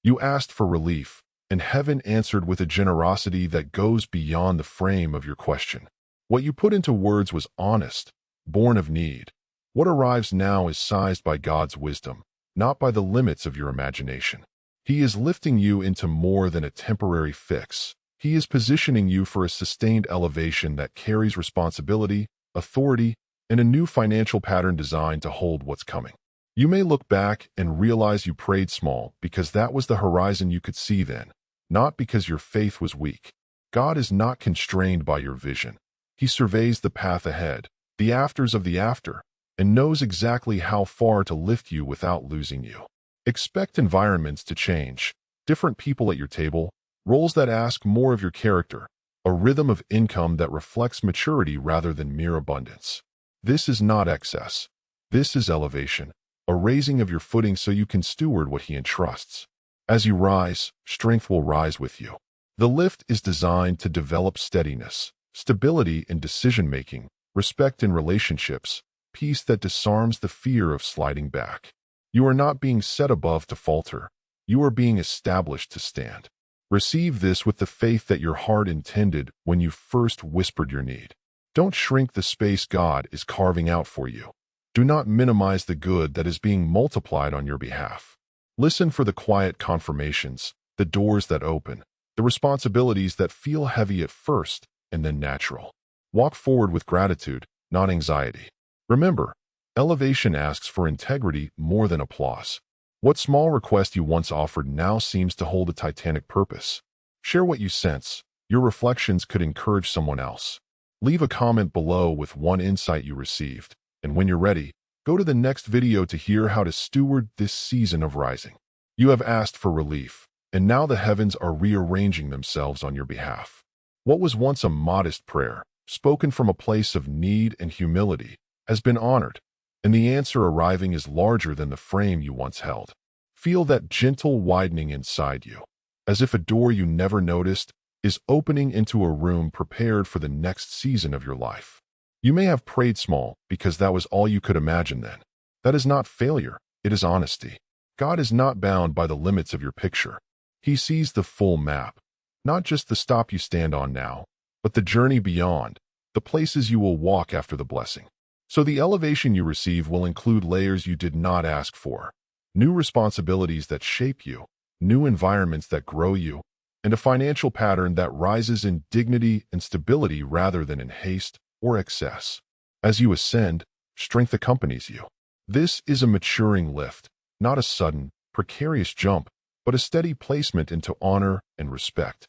You asked for relief, and heaven answered with a generosity that goes beyond the frame of your question. What you put into words was honest, born of need. What arrives now is sized by God's wisdom, not by the limits of your imagination. He is lifting you into more than a temporary fix. He is positioning you for a sustained elevation that carries responsibility, authority, and a new financial pattern designed to hold what's coming. You may look back and realize you prayed small because that was the horizon you could see then, not because your faith was weak. God is not constrained by your vision. He surveys the path ahead, the afters of the after, and knows exactly how far to lift you without losing you. Expect environments to change, different people at your table, roles that ask more of your character, a rhythm of income that reflects maturity rather than mere abundance. This is not excess. This is elevation, a raising of your footing so you can steward what He entrusts. As you rise, strength will rise with you. The lift is designed to develop steadiness, stability in decision-making, respect in relationships, peace that disarms the fear of sliding back. You are not being set above to falter. You are being established to stand. Receive this with the faith that your heart intended when you first whispered your need. Don't shrink the space God is carving out for you. Do not minimize the good that is being multiplied on your behalf. Listen for the quiet confirmations, the doors that open, the responsibilities that feel heavy at first and then natural. Walk forward with gratitude, not anxiety. Remember, elevation asks for integrity more than applause. What small request you once offered now seems to hold a titanic purpose. Share what you sense. Your reflections could encourage someone else. Leave a comment below with one insight you received. And when you're ready, go to the next video to hear how to steward this season of rising. You have asked for relief, and now the heavens are rearranging themselves on your behalf. What was once a modest prayer, spoken from a place of need and humility, has been honored, and the answer arriving is larger than the frame you once held. Feel that gentle widening inside you, as if a door you never noticed is opening into a room prepared for the next season of your life. You may have prayed small because that was all you could imagine then. That is not failure, it is honesty. God is not bound by the limits of your picture. He sees the full map, not just the stop you stand on now, but the journey beyond, the places you will walk after the blessing. So the elevation you receive will include layers you did not ask for, new responsibilities that shape you, new environments that grow you, and a financial pattern that rises in dignity and stability rather than in haste or excess. As you ascend, strength accompanies you. This is a maturing lift, not a sudden, precarious jump, but a steady placement into honor and respect.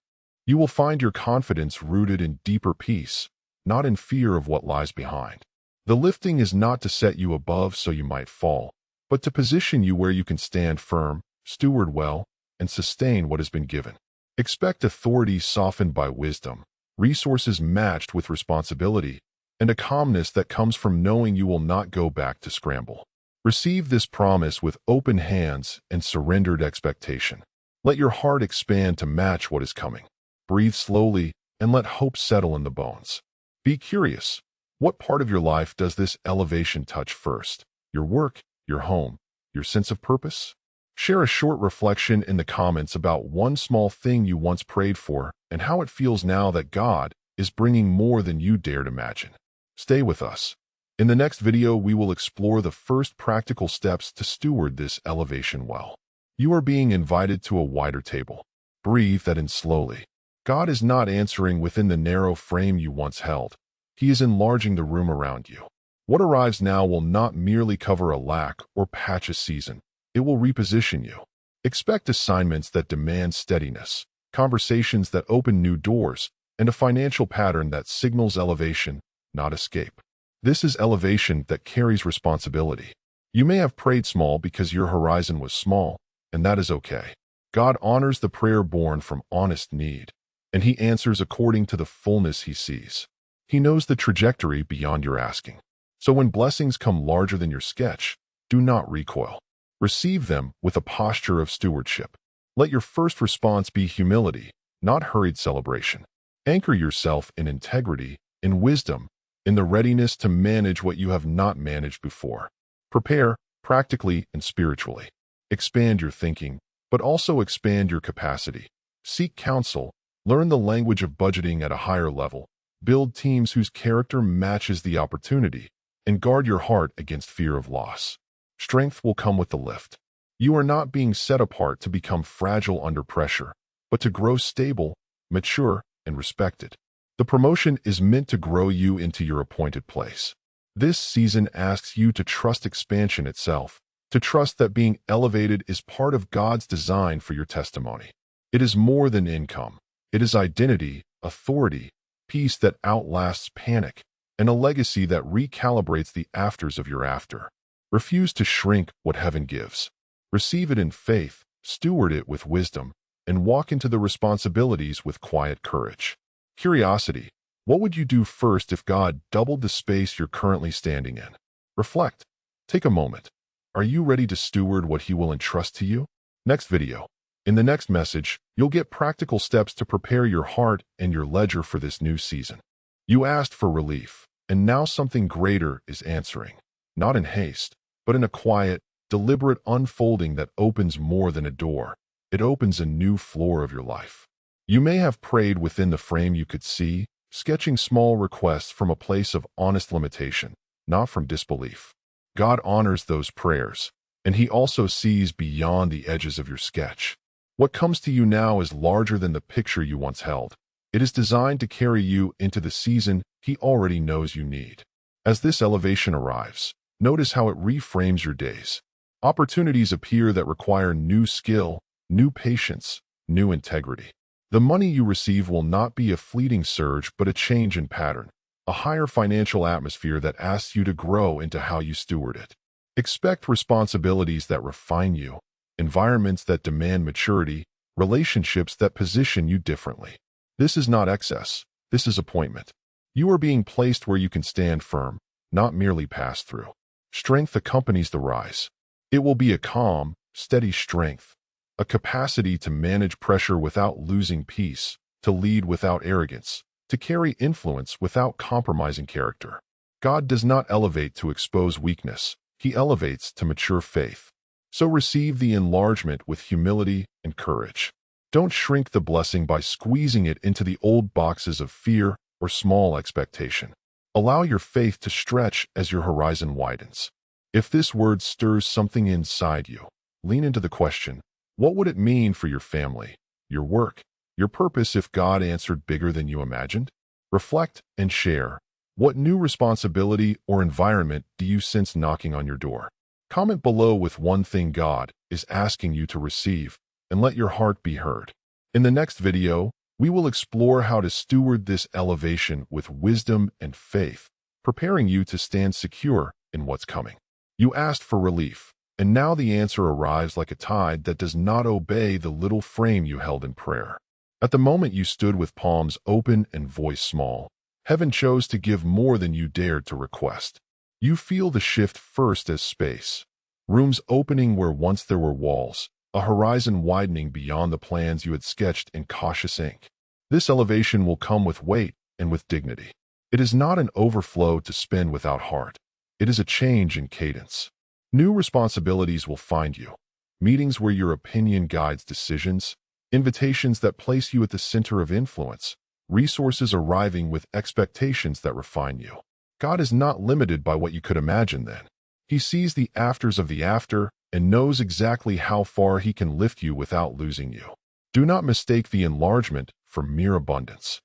You will find your confidence rooted in deeper peace, not in fear of what lies behind. The lifting is not to set you above so you might fall, but to position you where you can stand firm, steward well, and sustain what has been given. Expect authority softened by wisdom, resources matched with responsibility, and a calmness that comes from knowing you will not go back to scramble. Receive this promise with open hands and surrendered expectation. Let your heart expand to match what is coming. Breathe slowly and let hope settle in the bones. Be curious. What part of your life does this elevation touch first? Your work, your home, your sense of purpose? Share a short reflection in the comments about one small thing you once prayed for and how it feels now that God is bringing more than you dared imagine. Stay with us. In the next video, we will explore the first practical steps to steward this elevation well. You are being invited to a wider table. Breathe that in slowly. God is not answering within the narrow frame you once held. He is enlarging the room around you. What arrives now will not merely cover a lack or patch a season. It will reposition you. Expect assignments that demand steadiness, conversations that open new doors, and a financial pattern that signals elevation, not escape. This is elevation that carries responsibility. You may have prayed small because your horizon was small, and that is okay. God honors the prayer born from honest need, and He answers according to the fullness He sees. He knows the trajectory beyond your asking. So when blessings come larger than your sketch, do not recoil. Receive them with a posture of stewardship. Let your first response be humility, not hurried celebration. Anchor yourself in integrity, in wisdom, in the readiness to manage what you have not managed before. Prepare, practically and spiritually. Expand your thinking, but also expand your capacity. Seek counsel, learn the language of budgeting at a higher level, build teams whose character matches the opportunity, and guard your heart against fear of loss. Strength will come with the lift. You are not being set apart to become fragile under pressure, but to grow stable, mature, and respected. The promotion is meant to grow you into your appointed place. This season asks you to trust expansion itself, to trust that being elevated is part of God's design for your testimony. It is more than income. It is identity, authority, peace that outlasts panic, and a legacy that recalibrates the afters of your after. Refuse to shrink what heaven gives. Receive it in faith, steward it with wisdom, and walk into the responsibilities with quiet courage. Curiosity. What would you do first if God doubled the space you're currently standing in? Reflect. Take a moment. Are you ready to steward what He will entrust to you? Next video. In the next message, you'll get practical steps to prepare your heart and your ledger for this new season. You asked for relief, and now something greater is answering. Not in haste, but in a quiet, deliberate unfolding that opens more than a door. It opens a new floor of your life. You may have prayed within the frame you could see, sketching small requests from a place of honest limitation, not from disbelief. God honors those prayers, and He also sees beyond the edges of your sketch. What comes to you now is larger than the picture you once held. It is designed to carry you into the season He already knows you need. As this elevation arrives, notice how it reframes your days. Opportunities appear that require new skill, new patience, new integrity. The money you receive will not be a fleeting surge but a change in pattern, a higher financial atmosphere that asks you to grow into how you steward it. Expect responsibilities that refine you, environments that demand maturity, relationships that position you differently. This is not excess, this is appointment. You are being placed where you can stand firm, not merely pass through. Strength accompanies the rise. It will be a calm, steady strength, a capacity to manage pressure without losing peace, to lead without arrogance, to carry influence without compromising character. God does not elevate to expose weakness, He elevates to mature faith. So receive the enlargement with humility and courage. Don't shrink the blessing by squeezing it into the old boxes of fear or small expectation. Allow your faith to stretch as your horizon widens. If this word stirs something inside you, lean into the question, what would it mean for your family, your work, your purpose if God answered bigger than you imagined? Reflect and share. What new responsibility or environment do you sense knocking on your door? Comment below with one thing God is asking you to receive, and let your heart be heard. In the next video, we will explore how to steward this elevation with wisdom and faith, preparing you to stand secure in what's coming. You asked for relief, and now the answer arrives like a tide that does not obey the little frame you held in prayer. At the moment you stood with palms open and voice small, heaven chose to give more than you dared to request. You feel the shift first as space. Rooms opening where once there were walls, a horizon widening beyond the plans you had sketched in cautious ink. This elevation will come with weight and with dignity. It is not an overflow to spend without heart. It is a change in cadence. New responsibilities will find you. Meetings where your opinion guides decisions, invitations that place you at the center of influence, resources arriving with expectations that refine you. God is not limited by what you could imagine then. He sees the afters of the after and knows exactly how far He can lift you without losing you. Do not mistake the enlargement for mere abundance.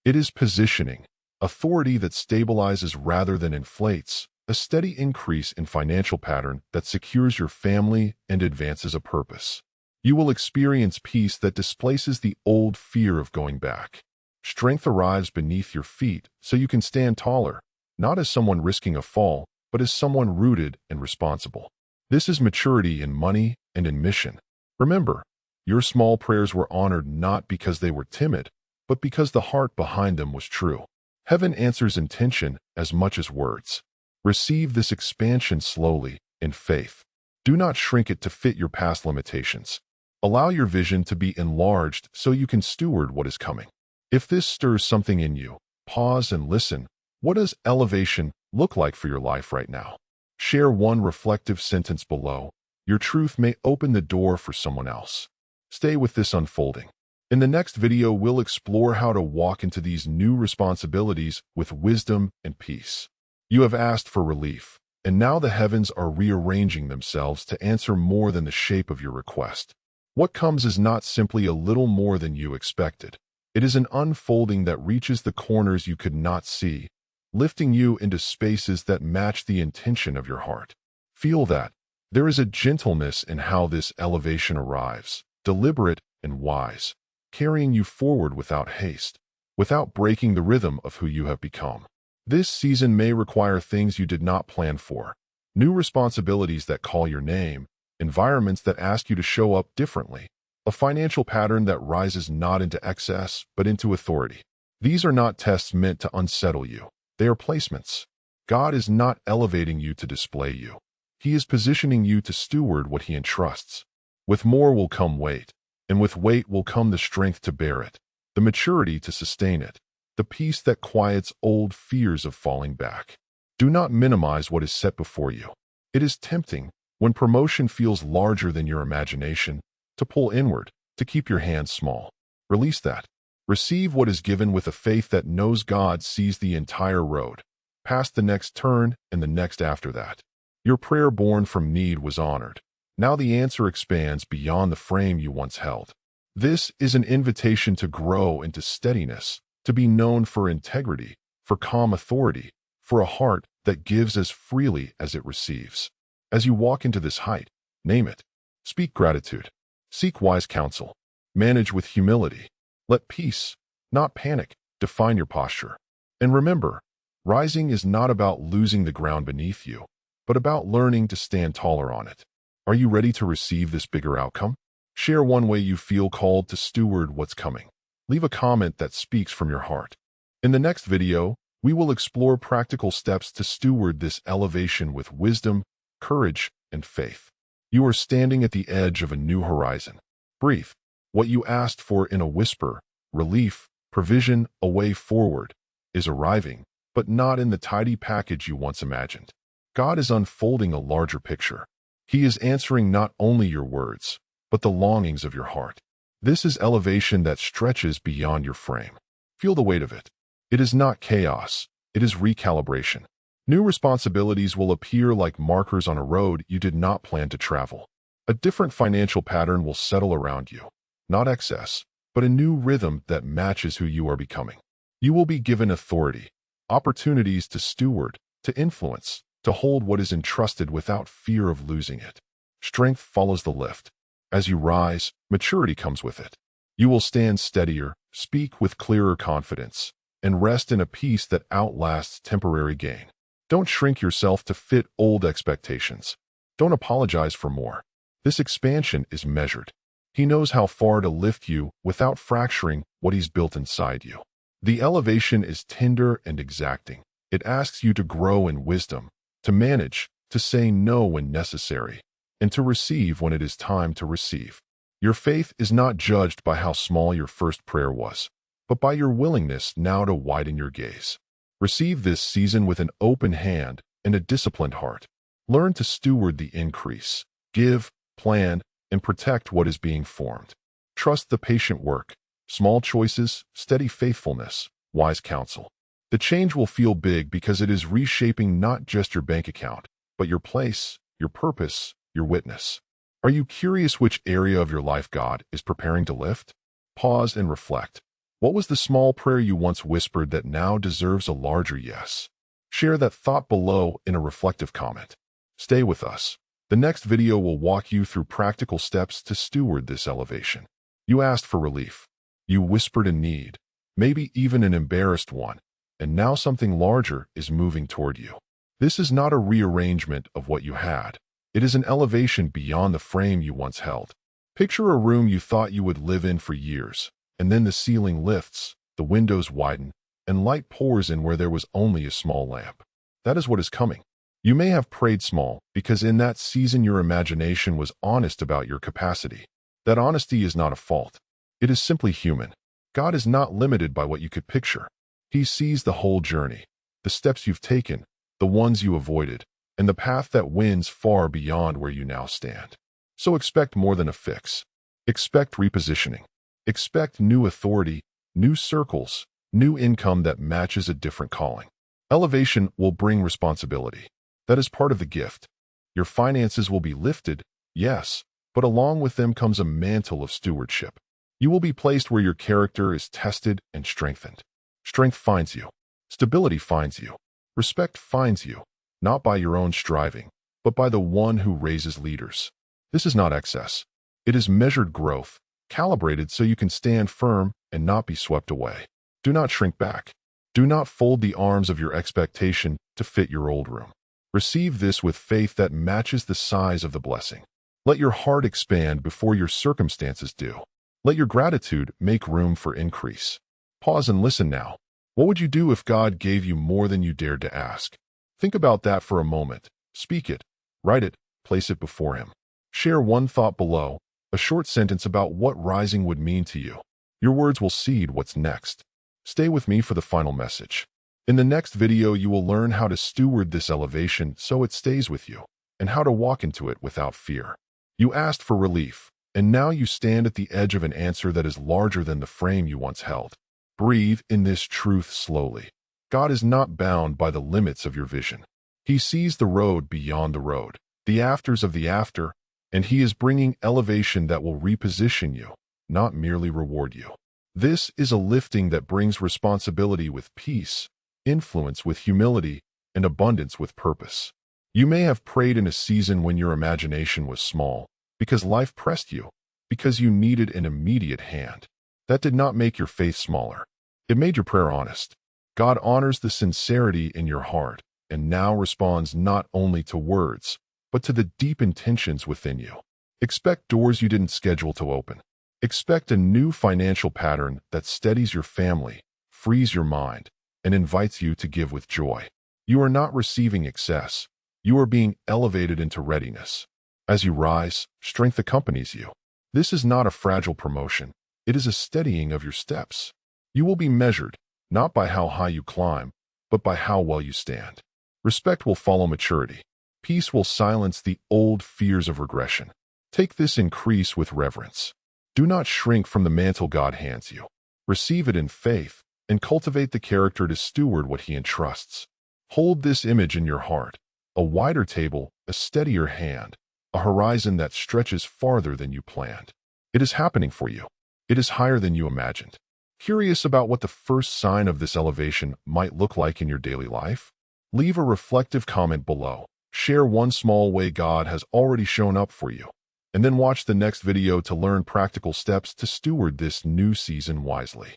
It is positioning, authority that stabilizes rather than inflates, a steady increase in financial pattern that secures your family and advances a purpose. You will experience peace that displaces the old fear of going back. Strength arrives beneath your feet so you can stand taller, not as someone risking a fall, but as someone rooted and responsible. This is maturity in money and in mission. Remember, your small prayers were honored not because they were timid, but because the heart behind them was true. Heaven answers intention as much as words. Receive this expansion slowly, in faith. Do not shrink it to fit your past limitations. Allow your vision to be enlarged so you can steward what is coming. If this stirs something in you, pause and listen. What does elevation look like for your life right now? Share one reflective sentence below. Your truth may open the door for someone else. Stay with this unfolding. In the next video, we'll explore how to walk into these new responsibilities with wisdom and peace. You have asked for relief, and now the heavens are rearranging themselves to answer more than the shape of your request. What comes is not simply a little more than you expected. It is an unfolding that reaches the corners you could not see, lifting you into spaces that match the intention of your heart. Feel that. There is a gentleness in how this elevation arrives, deliberate and wise, carrying you forward without haste, without breaking the rhythm of who you have become. This season may require things you did not plan for, new responsibilities that call your name, environments that ask you to show up differently, a financial pattern that rises not into excess, but into authority. These are not tests meant to unsettle you. They are placements. God is not elevating you to display you. He is positioning you to steward what He entrusts. With more will come weight, and with weight will come the strength to bear it, the maturity to sustain it, the peace that quiets old fears of falling back. Do not minimize what is set before you. It is tempting, when promotion feels larger than your imagination, to pull inward, to keep your hands small. Release that. Receive what is given with a faith that knows God sees the entire road, past the next turn and the next after that. Your prayer born from need was honored. Now the answer expands beyond the frame you once held. This is an invitation to grow into steadiness, to be known for integrity, for calm authority, for a heart that gives as freely as it receives. As you walk into this height, name it. Speak gratitude. Seek wise counsel. Manage with humility. Let peace, not panic, define your posture. And remember, rising is not about losing the ground beneath you, but about learning to stand taller on it. Are you ready to receive this bigger outcome? Share one way you feel called to steward what's coming. Leave a comment that speaks from your heart. In the next video, we will explore practical steps to steward this elevation with wisdom, courage, and faith. You are standing at the edge of a new horizon. Breathe. What you asked for in a whisper, relief, provision, a way forward, is arriving, but not in the tidy package you once imagined. God is unfolding a larger picture. He is answering not only your words, but the longings of your heart. This is elevation that stretches beyond your frame. Feel the weight of it. It is not chaos. It is recalibration. New responsibilities will appear like markers on a road you did not plan to travel. A different financial pattern will settle around you. Not excess, but a new rhythm that matches who you are becoming. You will be given authority, opportunities to steward, to influence, to hold what is entrusted without fear of losing it. Strength follows the lift. As you rise, maturity comes with it. You will stand steadier, speak with clearer confidence, and rest in a peace that outlasts temporary gain. Don't shrink yourself to fit old expectations. Don't apologize for more. This expansion is measured. He knows how far to lift you without fracturing what He's built inside you. The elevation is tender and exacting. It asks you to grow in wisdom, to manage, to say no when necessary, and to receive when it is time to receive. Your faith is not judged by how small your first prayer was, but by your willingness now to widen your gaze. Receive this season with an open hand and a disciplined heart. Learn to steward the increase. Give, plan, and protect what is being formed. Trust the patient work, small choices, steady faithfulness, wise counsel. The change will feel big because it is reshaping not just your bank account, but your place, your purpose, your witness. Are you curious which area of your life God is preparing to lift? Pause and reflect. What was the small prayer you once whispered that now deserves a larger yes? Share that thought below in a reflective comment. Stay with us. The next video will walk you through practical steps to steward this elevation. You asked for relief. You whispered a need, maybe even an embarrassed one, and now something larger is moving toward you. This is not a rearrangement of what you had. It is an elevation beyond the frame you once held. Picture a room you thought you would live in for years, and then the ceiling lifts, the windows widen, and light pours in where there was only a small lamp. That is what is coming. You may have prayed small because in that season your imagination was honest about your capacity. That honesty is not a fault. It is simply human. God is not limited by what you could picture. He sees the whole journey, the steps you've taken, the ones you avoided, and the path that wins far beyond where you now stand. So expect more than a fix. Expect repositioning. Expect new authority, new circles, new income that matches a different calling. Elevation will bring responsibility. That is part of the gift. Your finances will be lifted, yes, but along with them comes a mantle of stewardship. You will be placed where your character is tested and strengthened. Strength finds you. Stability finds you. Respect finds you, not by your own striving, but by the one who raises leaders. This is not excess. It is measured growth, calibrated so you can stand firm and not be swept away. Do not shrink back. Do not fold the arms of your expectation to fit your old room. Receive this with faith that matches the size of the blessing. Let your heart expand before your circumstances do. Let your gratitude make room for increase. Pause and listen now. What would you do if God gave you more than you dared to ask? Think about that for a moment. Speak it, write it, place it before Him. Share one thought below, a short sentence about what rising would mean to you. Your words will seed what's next. Stay with me for the final message. In the next video, you will learn how to steward this elevation so it stays with you, and how to walk into it without fear. You asked for relief, and now you stand at the edge of an answer that is larger than the frame you once held. Breathe in this truth slowly. God is not bound by the limits of your vision. He sees the road beyond the road, the afters of the after, and He is bringing elevation that will reposition you, not merely reward you. This is a lifting that brings responsibility with peace, influence with humility, and abundance with purpose. You may have prayed in a season when your imagination was small, because life pressed you, because you needed an immediate hand. That did not make your faith smaller. It made your prayer honest. God honors the sincerity in your heart, and now responds not only to words, but to the deep intentions within you. Expect doors you didn't schedule to open. Expect a new financial pattern that steadies your family, frees your mind, and invites you to give with joy. You are not receiving excess. You are being elevated into readiness. As you rise, strength accompanies you. This is not a fragile promotion. It is a steadying of your steps. You will be measured, not by how high you climb, but by how well you stand. Respect will follow maturity. Peace will silence the old fears of regression. Take this increase with reverence. Do not shrink from the mantle God hands you. Receive it in faith, and cultivate the character to steward what He entrusts. Hold this image in your heart: a wider table, a steadier hand, a horizon that stretches farther than you planned. It is happening for you. It is higher than you imagined. Curious about what the first sign of this elevation might look like in your daily life? Leave a reflective comment below. Share one small way God has already shown up for you, and then watch the next video to learn practical steps to steward this new season wisely.